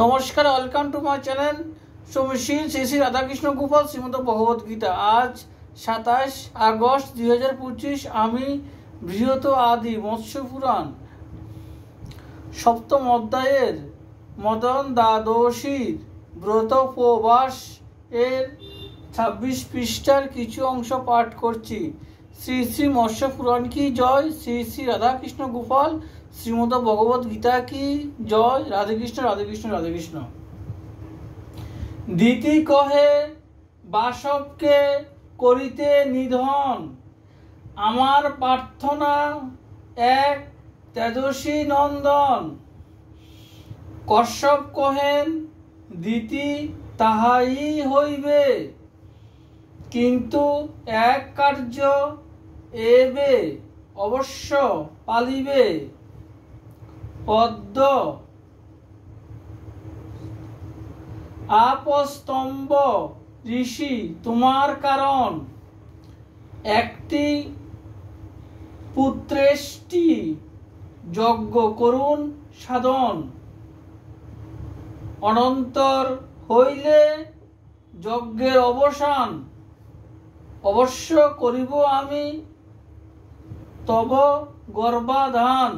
নমস্কার, welcome to my channel Shri Shri Radhakrishna Gopal Shrimad Bhagavad Gita. আজ 27 August 2025। আমি বৃহৎ আদি মৎস্য পুরাণ সপ্তম অধ্যায়ের মদন দ্বাদশীর ব্রতোপবাস এর 26 পৃষ্ঠার কিছু অংশ পাঠ করছি। শ্রী শ্রী মৎস্য পুরাণ কি জয়, শ্রী শ্রী রাধাকৃষ্ণ গোপাল শ্রীমদ ভগবত গীতা কি জয়। রাধে কৃষ্ণ, রাধে কৃষ্ণ, রাধে কৃষ্ণ। দিতি কহে বাসবকে করিতে নিধন, আমার প্রার্থনা এক তেজস্বী নন্দন। কশ্যপ কহেন দিতি তাহাই হইবে, কিন্তু এক কার্য এবে অবশ্য পালিবে। পদ্ম আপস্তম্ভ ঋষি তোমার কারণ, একটি পুত্রেষ্টি যজ্ঞ করুন সাধন। অনন্তর হইলে যজ্ঞের অবসান, অবশ্য করিব আমি তব গর্ভাধান।